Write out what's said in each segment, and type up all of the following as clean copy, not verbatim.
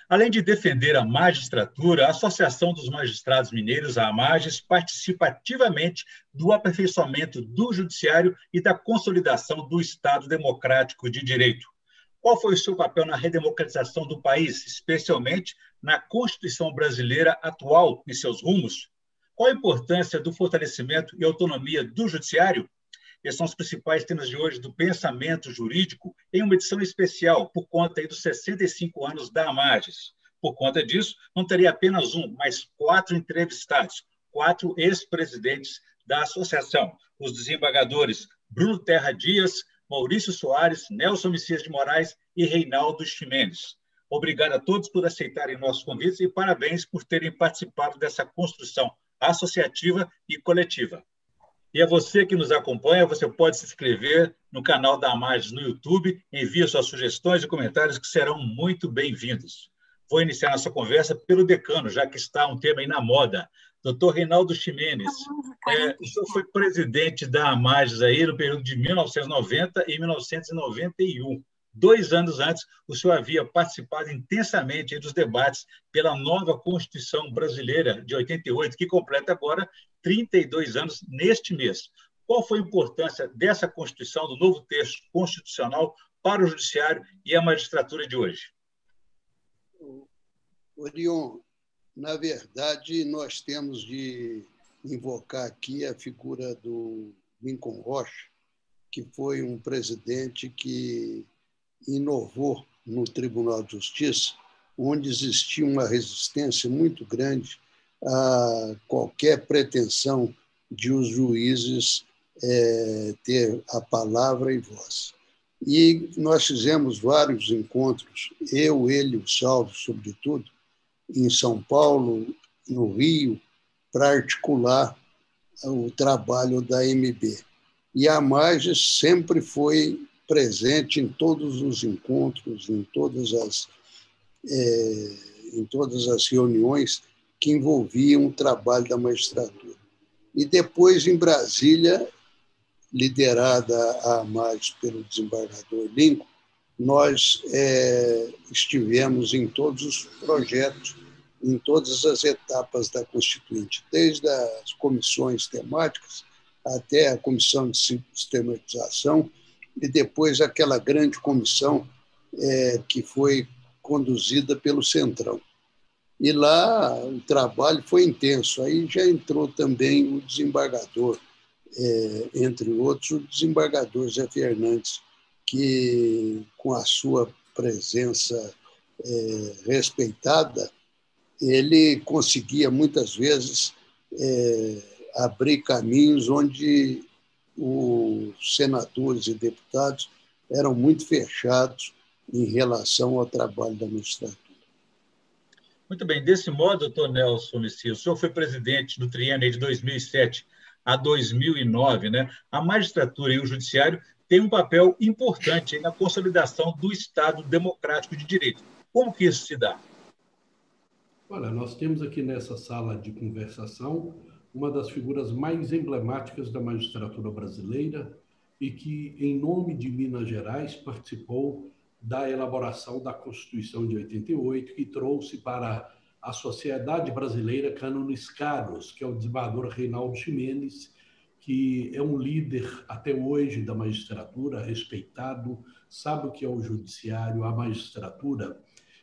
Além de defender a magistratura, a Associação dos Magistrados Mineiros, a AMAGES, participa ativamente do aperfeiçoamento do judiciário e da consolidação do Estado democrático de direito. Qual foi o seu papel na redemocratização do país, especialmente na Constituição brasileira atual e seus rumos? Qual a importância do fortalecimento e autonomia do judiciário? Esses são os principais temas de hoje do Pensamento Jurídico, em uma edição especial, por conta aí dos 65 anos da AMAGES. Por conta disso, não teria apenas um, mas 4 entrevistados, 4 ex-presidentes da associação, os desembargadores Bruno Terra Dias, Maurício Soares, Nelson Messias de Moraes e Reinaldo Ximenes. Obrigado a todos por aceitarem nossos convites e parabéns por terem participado dessa construção associativa e coletiva. E a você que nos acompanha, você pode se inscrever no canal da AMAGES no YouTube, envie suas sugestões e comentários que serão muito bem-vindos. Vou iniciar nossa conversa pelo decano, já que está um tema aí na moda. Doutor Reinaldo Ximenes, o senhor foi presidente da AMAGES aí no período de 1990 e 1991. 2 anos antes, o senhor havia participado intensamente dos debates pela nova Constituição brasileira de 88, que completa agora 32 anos neste mês. Qual foi a importância dessa Constituição, do novo texto constitucional, para o Judiciário e a magistratura de hoje? Orion, na verdade, nós temos de invocar aqui a figura do Lincoln Rocha, que foi um presidente que inovou no Tribunal de Justiça, onde existia uma resistência muito grande a qualquer pretensão de os juízes ter a palavra e voz. E nós fizemos vários encontros, eu, ele, o Salvo, sobretudo, em São Paulo, no Rio, para articular o trabalho da MB. E a AMAGES sempre foi presente em todos os encontros, em todas as reuniões que envolviam o trabalho da magistratura. E depois, em Brasília, liderada a AMAGES pelo desembargador Lincoln, nós estivemos em todos os projetos, em todas as etapas da Constituinte, desde as comissões temáticas até a comissão de sistematização, e depois aquela grande comissão que foi conduzida pelo Centrão. E lá o trabalho foi intenso. Aí já entrou também o desembargador, entre outros, o desembargador Zé Fernandes, que, com a sua presença respeitada, ele conseguia, muitas vezes, abrir caminhos onde os senadores e deputados eram muito fechados em relação ao trabalho da magistratura. Muito bem. Desse modo, doutor Nelson Messias, o senhor foi presidente do triênio de 2007 a 2009, né? A magistratura e o judiciário têm um papel importante na consolidação do Estado democrático de direito. Como que isso se dá? Olha, nós temos aqui nessa sala de conversação uma das figuras mais emblemáticas da magistratura brasileira e que, em nome de Minas Gerais, participou da elaboração da Constituição de 88, que trouxe para a sociedade brasileira cânones caros, que é o desembargador Reinaldo Ximenes, que é um líder até hoje da magistratura, respeitado, sabe o que é o judiciário, a magistratura,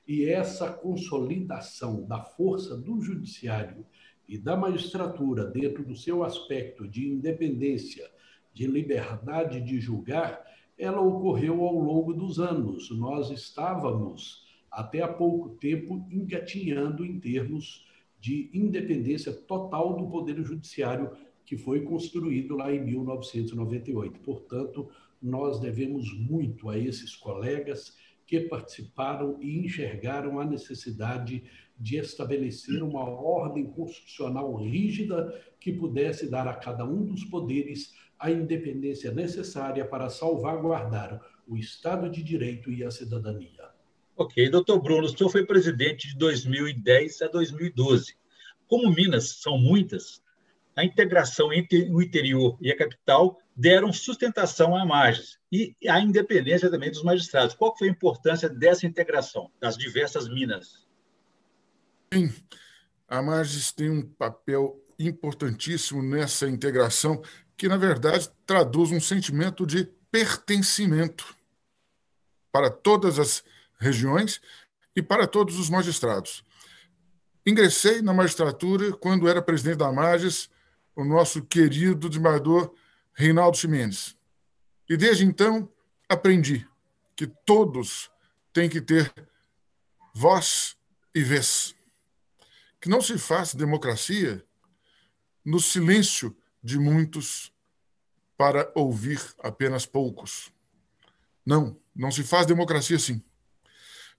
e essa consolidação da força do judiciário e da magistratura dentro do seu aspecto de independência, de liberdade de julgar, ela ocorreu ao longo dos anos. Nós estávamos, até há pouco tempo, engatinhando em termos de independência total do Poder Judiciário, que foi construído lá em 1998. Portanto, nós devemos muito a esses colegas que participaram e enxergaram a necessidade de estabelecer uma ordem constitucional rígida que pudesse dar a cada um dos poderes a independência necessária para salvaguardar o Estado de Direito e a cidadania. Ok. Doutor Bruno, o senhor foi presidente de 2010 a 2012. Como Minas são muitas, a integração entre o interior e a capital deram sustentação à AMAGES e à independência também dos magistrados. Qual foi a importância dessa integração das diversas Minas? a Magis tem um papel importantíssimo nessa integração que, na verdade, traduz um sentimento de pertencimento para todas as regiões e para todos os magistrados. Ingressei na magistratura quando era presidente da Magis o nosso querido desembargador Reinaldo Ximenes. E, desde então, aprendi que todos têm que ter voz e vez. Que não se faz democracia no silêncio de muitos para ouvir apenas poucos. Não se faz democracia assim.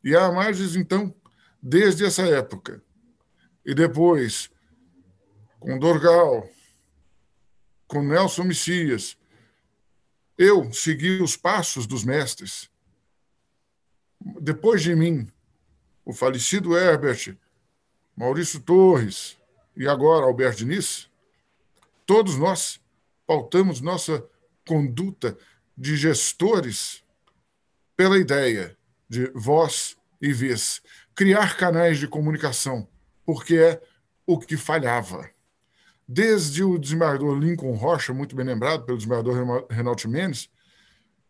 E a Magis, então, desde essa época, e depois com Dorgal, com Nelson Messias, eu segui os passos dos mestres. Depois de mim, o falecido Herbert, Maurício Torres e agora Alberto Diniz, todos nós pautamos nossa conduta de gestores pela ideia de voz e vez, criar canais de comunicação, porque é o que falhava. Desde o desembargador Lincoln Rocha, muito bem lembrado pelo desembargador Reinaldo Ximenes,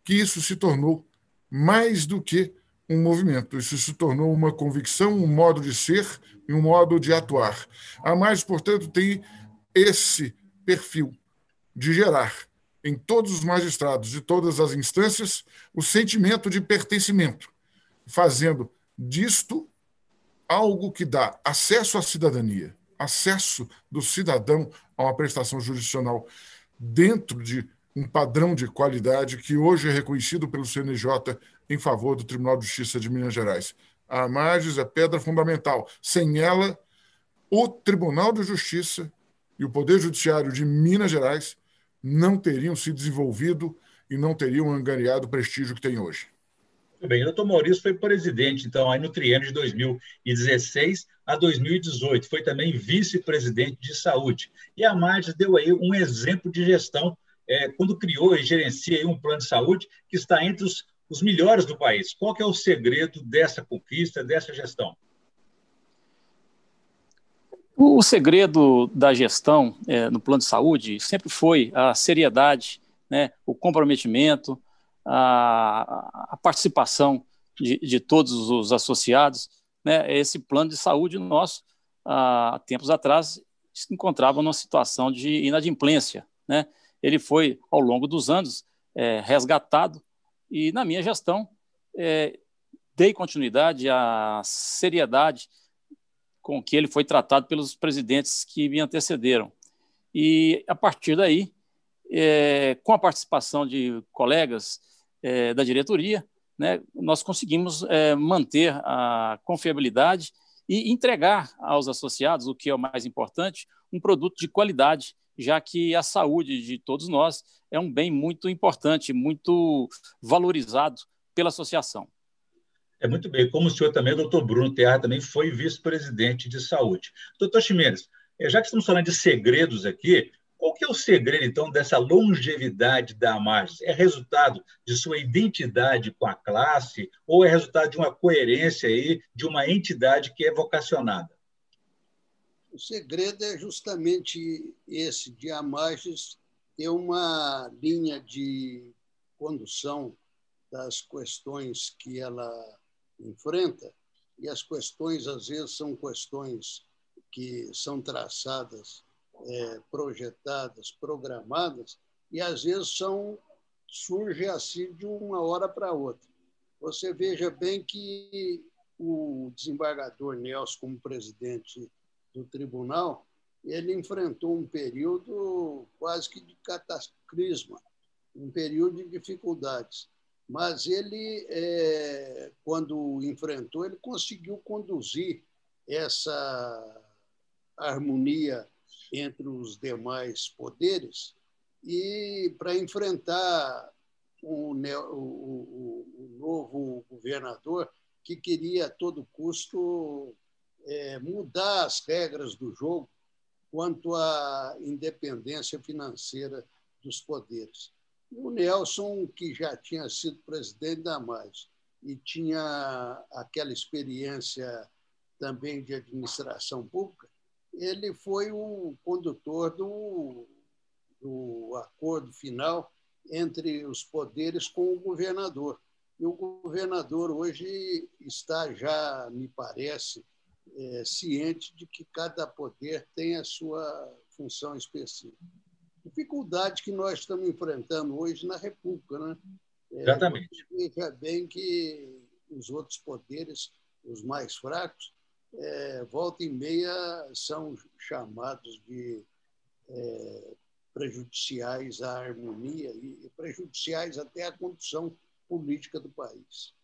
que isso se tornou mais do que um movimento, isso se tornou uma convicção, um modo de ser e um modo de atuar. A Magis, portanto, tem esse perfil de gerar em todos os magistrados de todas as instâncias o sentimento de pertencimento, fazendo disto algo que dá acesso à cidadania, acesso do cidadão a uma prestação jurisdicional dentro de um padrão de qualidade que hoje é reconhecido pelo CNJ em favor do Tribunal de Justiça de Minas Gerais. A Magis é pedra fundamental. Sem ela, o Tribunal de Justiça e o Poder Judiciário de Minas Gerais não teriam se desenvolvido e não teriam angariado o prestígio que tem hoje. Muito bem, o doutor Maurício foi presidente, então, aí no triênio de 2016 a 2018, foi também vice-presidente de saúde. E a Magis deu aí um exemplo de gestão quando criou e gerencia aí um plano de saúde que está entre os melhores do país. Qual que é o segredo dessa conquista, dessa gestão? O segredo da gestão no plano de saúde sempre foi a seriedade, né, o comprometimento, a participação de todos os associados. Né? Esse plano de saúde nosso, há tempos atrás, se encontrava numa situação de inadimplência. Né? Ele foi, ao longo dos anos, resgatado e, na minha gestão, dei continuidade à seriedade com que ele foi tratado pelos presidentes que me antecederam. E, a partir daí, com a participação de colegas da diretoria, né, nós conseguimos manter a confiabilidade e entregar aos associados, o que é o mais importante, um produto de qualidade, já que a saúde de todos nós é um bem muito importante, muito valorizado pela associação. Muito bem, como o senhor também, o doutor Bruno Terra, também foi vice-presidente de saúde. Doutor Ximenes, já que estamos falando de segredos aqui, qual que é o segredo, então, dessa longevidade da Magis? É resultado de sua identidade com a classe ou é resultado de uma coerência aí, de uma entidade que é vocacionada? O segredo é justamente esse, de a Magis ter uma linha de condução das questões que ela enfrenta, e as questões, às vezes, são questões que são traçadas, projetadas, programadas, e, às vezes, surge assim de uma hora para outra. Você veja bem que o desembargador Nelson, como presidente do tribunal, ele enfrentou um período quase que de cataclisma, um período de dificuldades. Mas ele, quando enfrentou, ele conseguiu conduzir essa harmonia entre os demais poderes e para enfrentar o novo governador que queria, a todo custo, mudar as regras do jogo quanto à independência financeira dos poderes. O Nelson, que já tinha sido presidente da Magis e tinha aquela experiência também de administração pública, ele foi o condutor do acordo final entre os poderes com o governador. E o governador hoje está já, me parece, ciente de que cada poder tem a sua função específica. Dificuldade que nós estamos enfrentando hoje na República, né? Exatamente. Veja bem que os outros poderes, os mais fracos, volta e meia são chamados de prejudiciais à harmonia e prejudiciais até à condução política do país.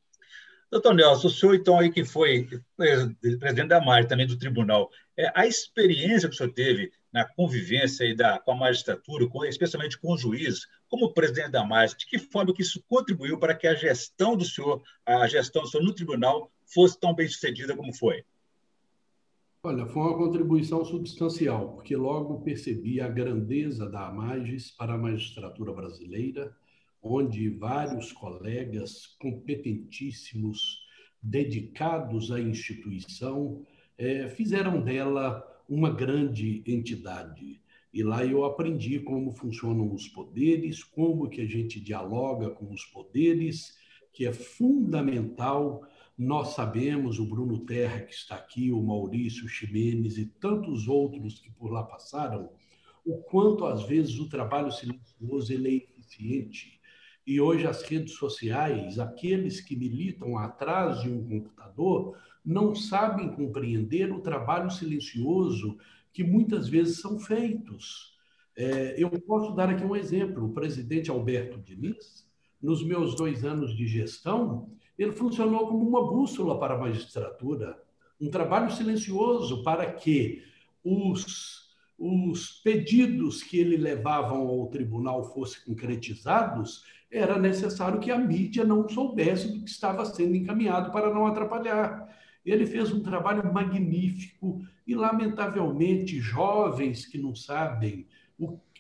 Doutor Nelson, o senhor, então, aí que foi presidente da MAG, também do tribunal, a experiência que o senhor teve na convivência aí com a magistratura, especialmente com os juízes, como presidente da MAG, de que forma que isso contribuiu para que a gestão do senhor no tribunal fosse tão bem sucedida como foi? Olha, foi uma contribuição substancial, porque logo percebi a grandeza da AMAGES para a magistratura brasileira, onde vários colegas competentíssimos, dedicados à instituição, fizeram dela uma grande entidade. E lá eu aprendi como funcionam os poderes, como que a gente dialoga com os poderes, que é fundamental. Nós sabemos, o Bruno Terra, que está aqui, o Maurício Ximenes e tantos outros que por lá passaram, o quanto, às vezes, o trabalho silencioso ele é eficiente. E hoje as redes sociais, aqueles que militam atrás de um computador, não sabem compreender o trabalho silencioso que muitas vezes são feitos. Eu posso dar aqui um exemplo. O presidente Alberto Diniz, nos meus 2 anos de gestão, ele funcionou como uma bússola para a magistratura, um trabalho silencioso para que os pedidos que ele levava ao tribunal fossem concretizados. Era necessário que a mídia não soubesse do que estava sendo encaminhado para não atrapalhar. Ele fez um trabalho magnífico e, lamentavelmente, jovens que não sabem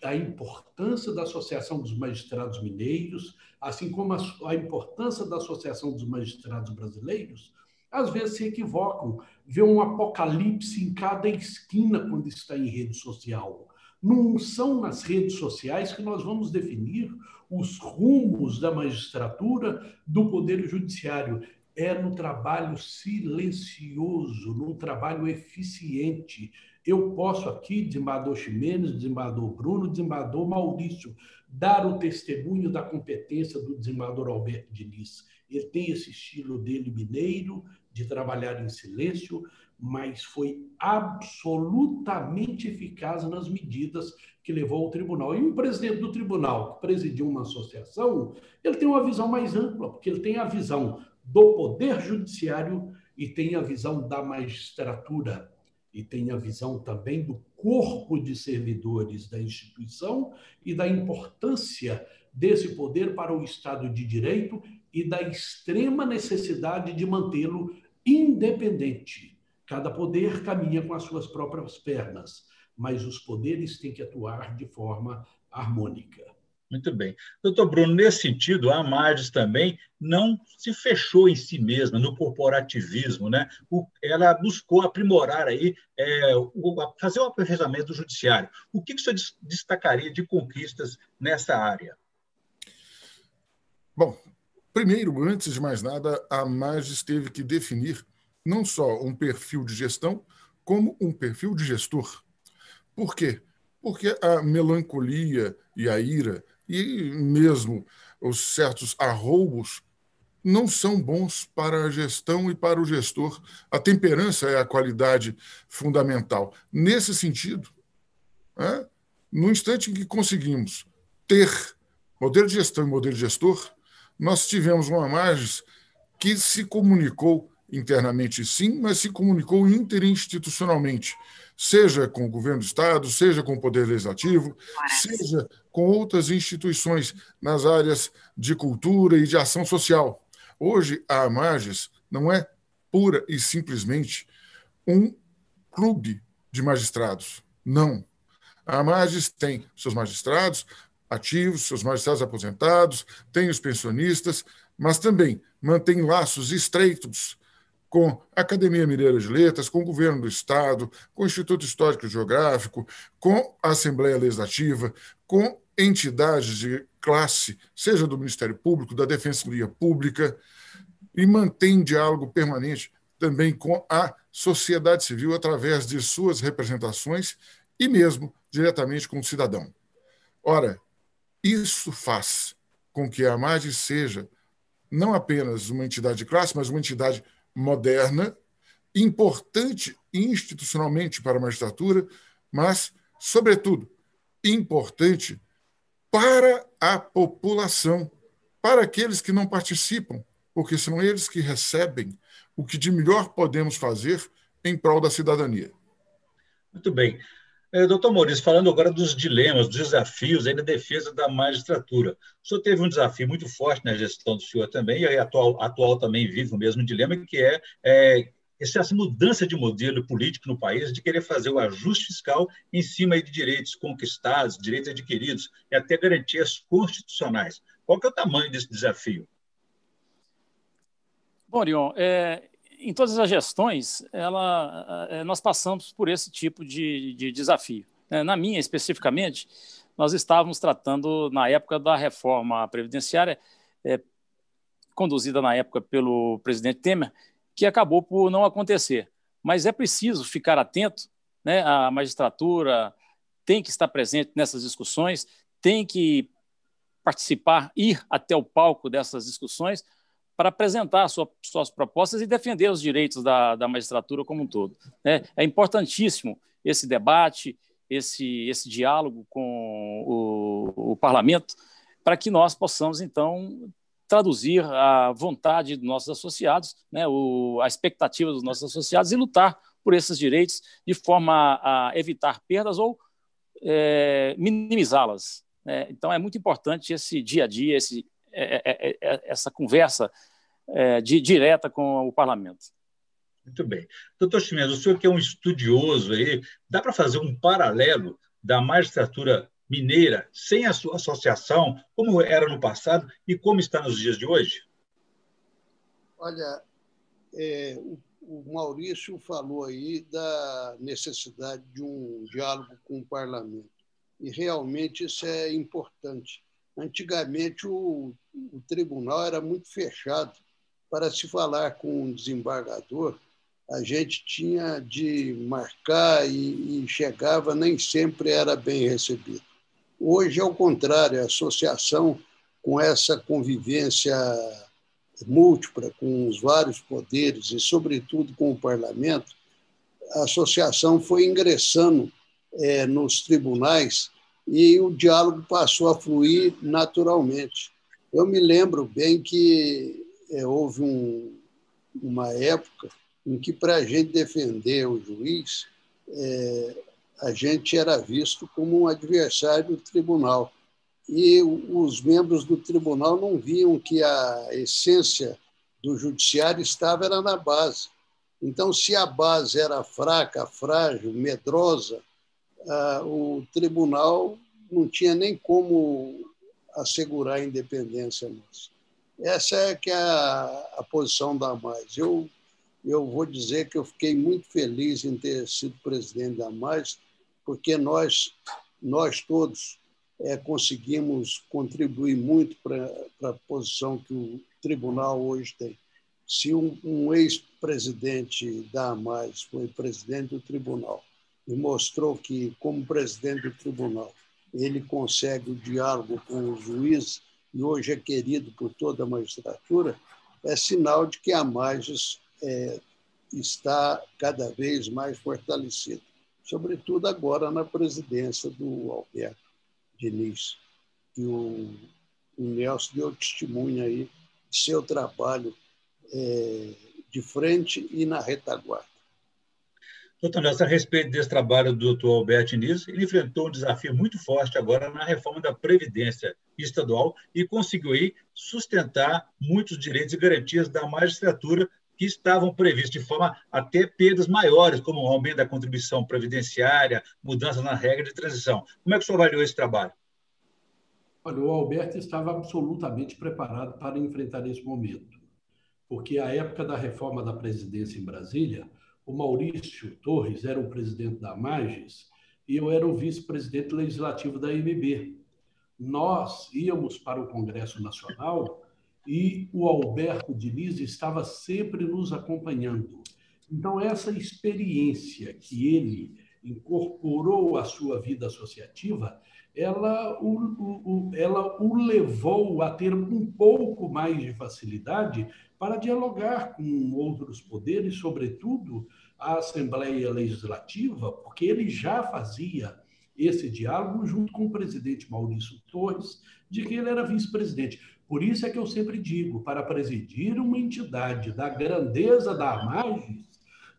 a importância da Associação dos Magistrados Mineiros, assim como a importância da Associação dos Magistrados Brasileiros, às vezes se equivocam, vê um apocalipse em cada esquina quando está em rede social. Não são nas redes sociais que nós vamos definir os rumos da magistratura, do Poder Judiciário. É no trabalho silencioso, no trabalho eficiente. Eu posso aqui, desembargador Ximenes, desembargador Bruno, desembargador Maurício, dar o testemunho da competência do desembargador Alberto Diniz. Ele tem esse estilo dele mineiro, de trabalhar em silêncio, mas foi absolutamente eficaz nas medidas que levou ao tribunal. E o presidente do tribunal, que presidiu uma associação, ele tem uma visão mais ampla, porque ele tem a visão do Poder Judiciário e tem a visão da magistratura, e tem a visão também do corpo de servidores da instituição e da importância desse poder para o Estado de Direito e da extrema necessidade de mantê-lo independente. Cada poder caminha com as suas próprias pernas, mas os poderes têm que atuar de forma harmônica. Muito bem. Doutor Bruno, nesse sentido, a AMAGES também não se fechou em si mesma, no corporativismo, né? Ela buscou aprimorar aí, fazer o aperfeiçoamento do judiciário. O que você destacaria de conquistas nessa área? Bom, primeiro, antes de mais nada, a AMAGES teve que definir não só um perfil de gestão, como um perfil de gestor. Por quê? Porque a melancolia e a ira, e mesmo os certos arroubos, não são bons para a gestão e para o gestor. A temperança é a qualidade fundamental. Nesse sentido, no instante em que conseguimos ter modelo de gestão e modelo de gestor, nós tivemos uma AMAGES que se comunicou internamente, sim, mas se comunicou interinstitucionalmente, seja com o governo do Estado, seja com o Poder Legislativo, seja com outras instituições nas áreas de cultura e de ação social. Hoje, a AMAGES não é pura e simplesmente um clube de magistrados. Não. A AMAGES tem seus magistrados ativos, seus magistrados aposentados, tem os pensionistas, mas também mantém laços estreitos com a Academia Mineira de Letras, com o Governo do Estado, com o Instituto Histórico e Geográfico, com a Assembleia Legislativa, com entidades de classe, seja do Ministério Público, da Defensoria Pública, e mantém diálogo permanente também com a sociedade civil através de suas representações e mesmo diretamente com o cidadão. Ora, isso faz com que a AMAGES seja não apenas uma entidade de classe, mas uma entidade moderna, importante institucionalmente para a magistratura, mas, sobretudo, importante para a população, para aqueles que não participam, porque são eles que recebem o que de melhor podemos fazer em prol da cidadania. Muito bem. Doutor Maurício, falando agora dos dilemas, dos desafios aí na defesa da magistratura. O senhor teve um desafio muito forte na gestão do senhor também, e a atual também vive o mesmo dilema, que é essa mudança de modelo político no país, de querer fazer o ajuste fiscal em cima aí de direitos conquistados, direitos adquiridos, e até garantias constitucionais. Qual que é o tamanho desse desafio? Bom, Orion, em todas as gestões, nós passamos por esse tipo de desafio. Na minha, especificamente, nós estávamos tratando, na época da reforma previdenciária, conduzida na época pelo presidente Temer, que acabou por não acontecer. Mas é preciso ficar atento, né? A magistratura tem que estar presente nessas discussões, tem que participar, ir até o palco dessas discussões, para apresentar suas propostas e defender os direitos da magistratura como um todo. É importantíssimo esse debate, esse diálogo com o parlamento, para que nós possamos, então, traduzir a vontade dos nossos associados, né, a expectativa dos nossos associados e lutar por esses direitos de forma a evitar perdas ou minimizá-las. Então, é muito importante esse dia a dia, essa conversa direta com o parlamento. Muito bem. Doutor Chimenez, o senhor que é um estudioso aí, dá para fazer um paralelo da magistratura mineira sem a sua associação, como era no passado e como está nos dias de hoje? Olha, o Maurício falou aí da necessidade de um diálogo com o parlamento. E realmente isso é importante. Antigamente, o tribunal era muito fechado. Para se falar com um desembargador, a gente tinha de marcar e chegava, nem sempre era bem recebido. Hoje, ao contrário, a associação, com essa convivência múltipla, com os vários poderes e, sobretudo, com o parlamento, a associação foi ingressando nos tribunais e o diálogo passou a fluir naturalmente. Eu me lembro bem que houve uma época em que, para a gente defender o juiz, a gente era visto como um adversário do tribunal. E os membros do tribunal não viam que a essência do judiciário era na base. Então, se a base era fraca, frágil, medrosa, o tribunal não tinha nem como assegurar a independência nossa. Essa é que é a posição da AMAGES. Eu vou dizer que eu fiquei muito feliz em ter sido presidente da AMAGES, porque nós todos conseguimos contribuir muito para a posição que o tribunal hoje tem. Se um ex-presidente da AMAGES foi presidente do tribunal e mostrou que, como presidente do tribunal, ele consegue o diálogo com os juízes e hoje é querido por toda a magistratura, é sinal de que a AMAGES está cada vez mais fortalecida, sobretudo agora na presidência do Alberto Diniz, que o Nelson deu testemunho aí de seu trabalho de frente e na retaguarda. Doutor Nelson, a respeito desse trabalho do doutor Alberto Diniz, ele enfrentou um desafio muito forte agora na reforma da Previdência estadual e conseguiu aí sustentar muitos direitos e garantias da magistratura que estavam previstos de forma até perdas maiores, como o aumento da contribuição previdenciária, mudanças na regra de transição. Como é que o senhor avaliou esse trabalho? Olha, o Alberto estava absolutamente preparado para enfrentar esse momento. porque à época da reforma da presidência em Brasília, o Maurício Torres era o presidente da AMAGES e eu era o vice-presidente legislativo da AMB. Nós íamos para o Congresso Nacional e o Alberto Diniz estava sempre nos acompanhando. Então, essa experiência que ele incorporou à sua vida associativa, ela o levou a ter um pouco mais de facilidade para dialogar com outros poderes, sobretudo a Assembleia Legislativa, porque ele já fazia esse diálogo junto com o presidente Maurício Torres, de que ele era vice-presidente. Por isso é que eu sempre digo, para presidir uma entidade da grandeza da AMAGES,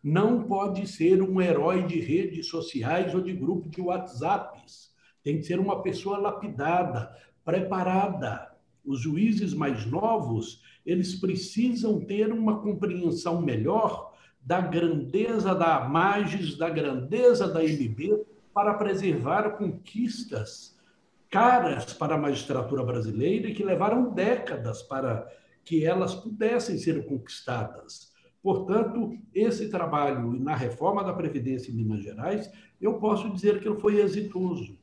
não pode ser um herói de redes sociais ou de grupo de WhatsApps. Tem que ser uma pessoa lapidada, preparada. Os juízes mais novos, eles precisam ter uma compreensão melhor da grandeza da AMAGES, da grandeza da AMB, para preservar conquistas caras para a magistratura brasileira e que levaram décadas para que elas pudessem ser conquistadas. Portanto, esse trabalho na reforma da Previdência em Minas Gerais, eu posso dizer que ele foi exitoso,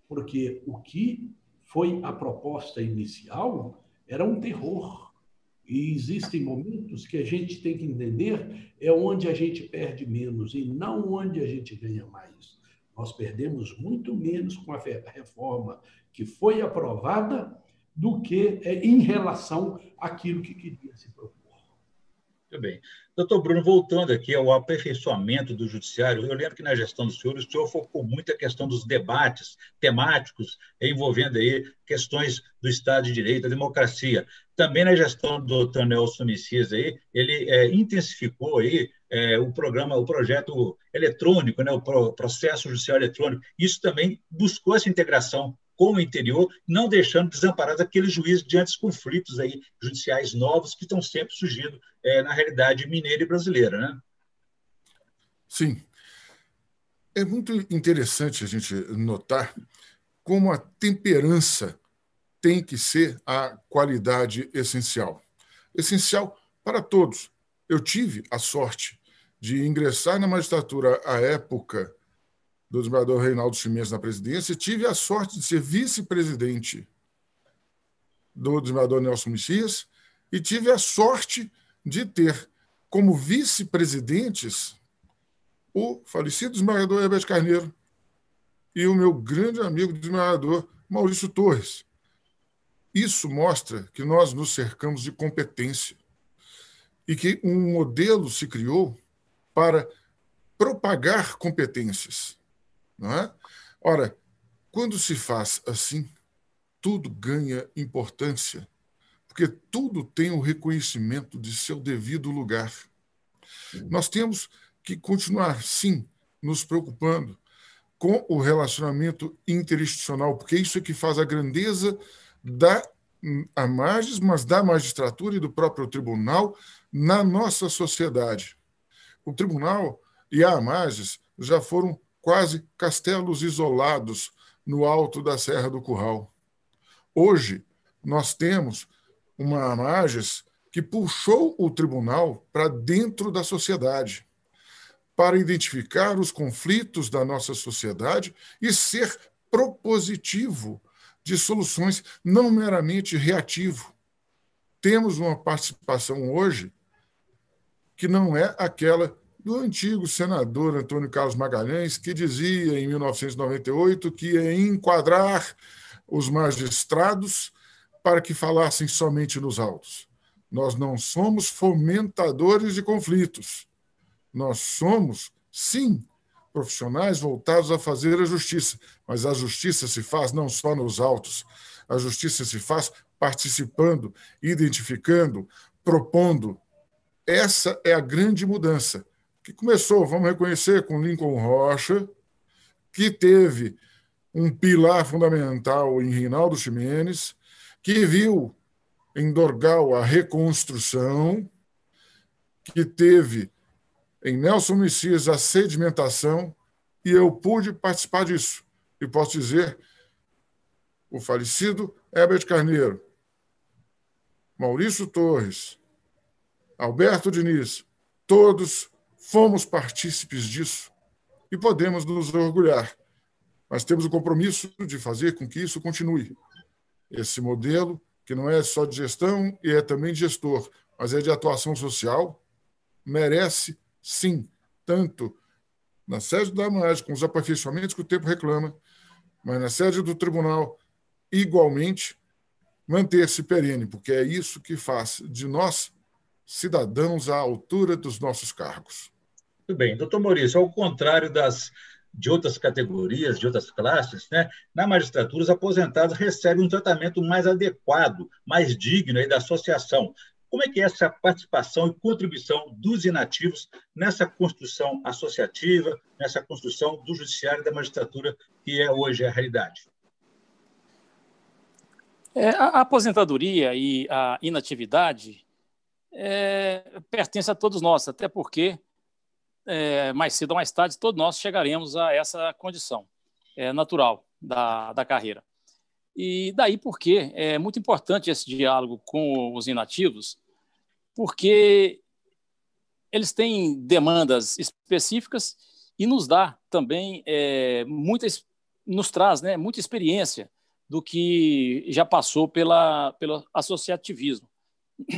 porque o que foi a proposta inicial era um terror. E existem momentos que a gente tem que entender é onde a gente perde menos e não onde a gente ganha mais. Nós perdemos muito menos com a reforma que foi aprovada do que em relação àquilo que queria se propor. Muito bem. Doutor Bruno, voltando aqui ao aperfeiçoamento do judiciário, eu lembro que na gestão do senhor, o senhor focou muito a questão dos debates temáticos envolvendo aí questões do Estado de Direito, da democracia. Também na gestão do Dr. Nelson Messias, aí, ele intensificou aí, o projeto eletrônico, né, o processo judicial eletrônico. Isso também buscou essa integração com o interior, não deixando desamparados aqueles juízes diante dos conflitos aí, judiciais novos que estão sempre surgindo na realidade mineira e brasileira, né? Sim. É muito interessante a gente notar como a temperança tem que ser a qualidade essencial. Essencial para todos. Eu tive a sorte de ingressar na magistratura à época do desembargador Reinaldo Ximenes na presidência, tive a sorte de ser vice-presidente do desembargador Nelson Messias e tive a sorte de ter como vice-presidentes o falecido desembargador Herbert Carneiro e o meu grande amigo desembargador Maurício Torres. Isso mostra que nós nos cercamos de competência e que um modelo se criou para propagar competências. Não é? Ora, quando se faz assim, tudo ganha importância, porque tudo tem o reconhecimento de seu devido lugar. Nós temos que continuar, sim, nos preocupando com o relacionamento interinstitucional, porque isso é que faz a grandeza da AMAGES, mas da magistratura e do próprio tribunal na nossa sociedade. O tribunal e a AMAGES já foram quase castelos isolados no alto da Serra do Curral. Hoje, nós temos uma AMAGES que puxou o tribunal para dentro da sociedade, para identificar os conflitos da nossa sociedade e ser propositivo de soluções, não meramente reativo. Temos uma participação hoje que não é aquela do antigo senador Antônio Carlos Magalhães, que dizia em 1998 que ia enquadrar os magistrados para que falassem somente nos autos. Nós não somos fomentadores de conflitos. Nós somos, sim, profissionais voltados a fazer a justiça, mas a justiça se faz não só nos autos, a justiça se faz participando, identificando, propondo. Essa é a grande mudança que começou, vamos reconhecer, com Lincoln Rocha, que teve um pilar fundamental em Reinaldo Ximenes, que viu em Dorgal a reconstrução, que teve em Nelson Messias a sedimentação, e eu pude participar disso. E posso dizer, o falecido Herbert Carneiro, Maurício Torres, Alberto Diniz, todos fomos partícipes disso e podemos nos orgulhar, mas temos o compromisso de fazer com que isso continue. Esse modelo, que não é só de gestão e é também de gestor, mas é de atuação social, merece, sim, tanto na sede da AMAGES, com os aperfeiçoamentos que o tempo reclama, mas na sede do tribunal, igualmente, manter-se perene, porque é isso que faz de nós cidadãos à altura dos nossos cargos. Muito bem. Doutor Maurício, ao contrário de outras categorias, de outras classes, né, na magistratura, os aposentados recebem um tratamento mais adequado, mais digno aí da associação. Como é que é essa participação e contribuição dos inativos nessa construção associativa, nessa construção do judiciário e da magistratura, que é hoje a realidade? A aposentadoria e a inatividade pertence a todos nós, até porque mais cedo ou mais tarde todos nós chegaremos a essa condição natural da carreira. E daí porque é muito importante esse diálogo com os inativos, porque eles têm demandas específicas e nos dá também nos traz, né, muita experiência do que já passou pelo associativismo.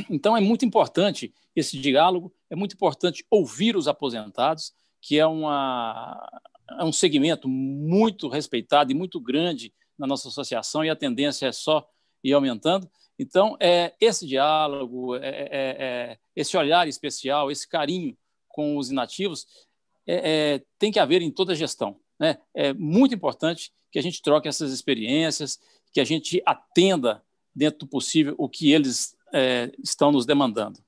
Então, é muito importante esse diálogo, é muito importante ouvir os aposentados, que é um segmento muito respeitado e muito grande na nossa associação, e a tendência é só ir aumentando. Então, esse diálogo, esse olhar especial, esse carinho com os inativos, tem que haver em toda a gestão, né? É muito importante que a gente troque essas experiências, que a gente atenda, dentro do possível, o que eles estão nos demandando.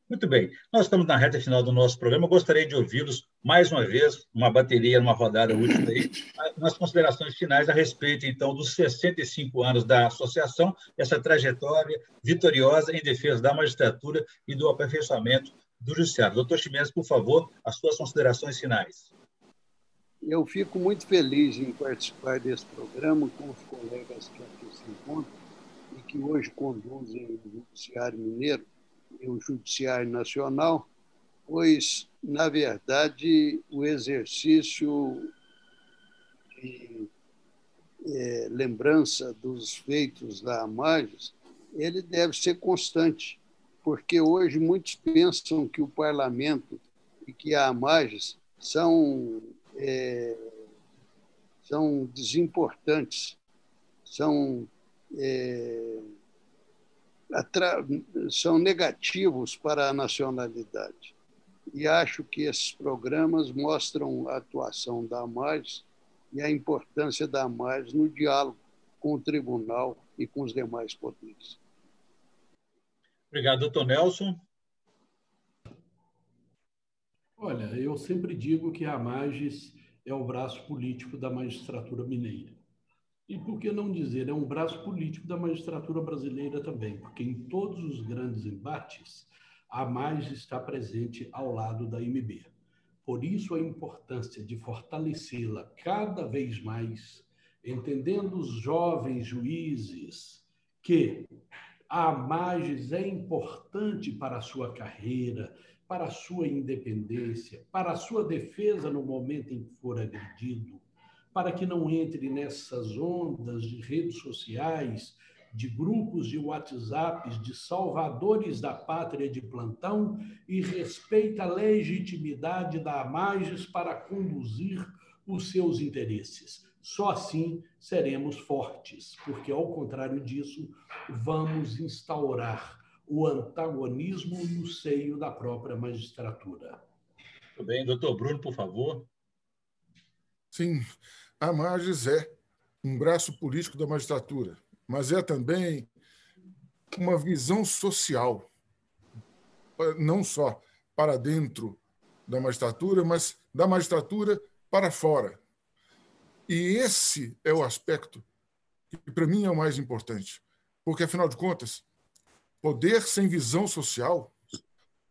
Muito bem. Nós estamos na reta final do nosso programa. Eu gostaria de ouvi-los mais uma vez, uma bateria, numa rodada última aí, nas considerações finais a respeito, então, dos 65 anos da associação, essa trajetória vitoriosa em defesa da magistratura e do aperfeiçoamento do judiciário. Doutor Ximenes, por favor, as suas considerações finais. Eu fico muito feliz em participar desse programa com os colegas que aqui se encontram e que hoje conduzem o Judiciário Mineiro e o Judiciário Nacional, pois, na verdade, o exercício de lembrança dos feitos da AMAGES, ele deve ser constante, porque hoje muitos pensam que o Parlamento e que a AMAGES são desimportantes, são negativos para a nacionalidade. E acho que esses programas mostram a atuação da AMAGES e a importância da AMAGES no diálogo com o tribunal e com os demais poderes. Obrigado, doutor Nelson. Olha, eu sempre digo que a AMAGES é o braço político da magistratura mineira. E por que não dizer, é um braço político da magistratura brasileira também, porque em todos os grandes embates, a AMAGES está presente ao lado da MB. Por isso a importância de fortalecê-la cada vez mais, entendendo os jovens juízes que a AMAGES é importante para a sua carreira, para a sua independência, para a sua defesa no momento em que for agredido, para que não entre nessas ondas de redes sociais, de grupos de WhatsApps, de salvadores da pátria de plantão, e respeita a legitimidade da AMAGES para conduzir os seus interesses. Só assim seremos fortes, porque, ao contrário disso, vamos instaurar o antagonismo no seio da própria magistratura. Muito bem. Doutor Bruno, por favor. Sim, a AMAGES é um braço político da magistratura, mas é também uma visão social, não só para dentro da magistratura, mas da magistratura para fora. E esse é o aspecto que, para mim, é o mais importante, porque, afinal de contas, poder sem visão social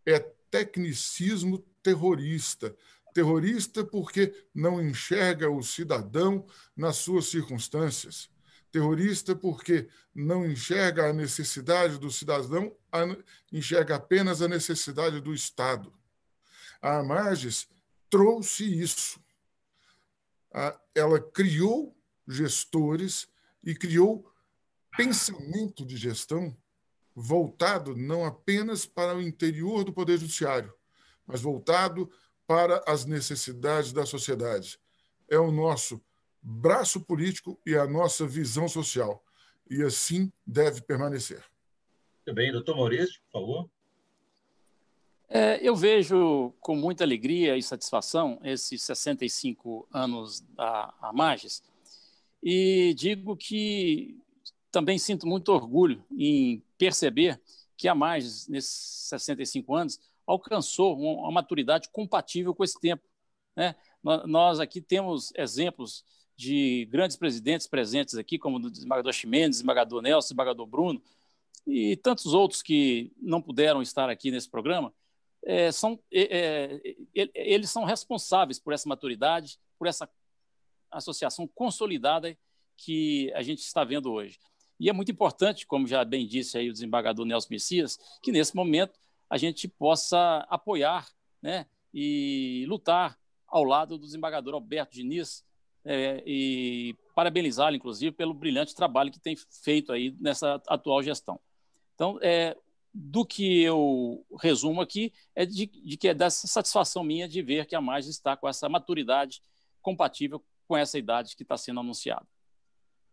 é tecnicismo terrorista. Terrorista porque não enxerga o cidadão nas suas circunstâncias, Terrorista porque não enxerga a necessidade do cidadão, enxerga apenas a necessidade do Estado. A Amages trouxe isso. Ela criou gestores e criou pensamento de gestão voltado não apenas para o interior do Poder Judiciário, mas voltado para as necessidades da sociedade. É o nosso braço político e a nossa visão social. E assim deve permanecer. Muito bem, doutor Maurício, por favor. Eu vejo com muita alegria e satisfação esses 65 anos da Amages e digo que também sinto muito orgulho em perceber que a Amages, nesses 65 anos, alcançou uma maturidade compatível com esse tempo, né? Nós aqui temos exemplos de grandes presidentes presentes aqui, como o desembargador Ximenes, desembargador Nelson, desembargador Bruno, e tantos outros que não puderam estar aqui nesse programa, eles são responsáveis por essa maturidade, por essa associação consolidada que a gente está vendo hoje. E é muito importante, como já bem disse aí o desembargador Nelson Messias, que nesse momento a gente possa apoiar, né, e lutar ao lado do desembargador Alberto Diniz, e parabenizá-lo, inclusive, pelo brilhante trabalho que tem feito aí nessa atual gestão. Então, do que eu resumo aqui é de que é dessa satisfação minha de ver que a Amages está com essa maturidade compatível com essa idade que está sendo anunciada.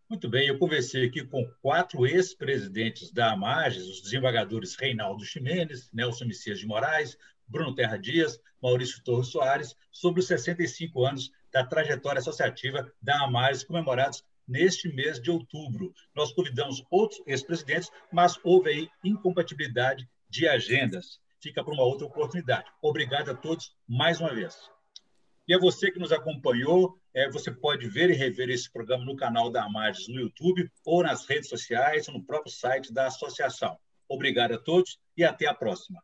Muito bem, eu conversei aqui com 4 ex-presidentes da Amages, os desembargadores Reinaldo Ximenes, Nelson Messias de Moraes, Bruno Terra Dias, Maurício Torres Soares, sobre os 65 anos da trajetória associativa da Amages, comemorados neste mês de outubro. Nós convidamos outros ex-presidentes, mas houve aí incompatibilidade de agendas. Fica para uma outra oportunidade. Obrigado a todos mais uma vez. E a você que nos acompanhou, você pode ver e rever esse programa no canal da Amages no YouTube, ou nas redes sociais, ou no próprio site da associação. Obrigado a todos e até a próxima.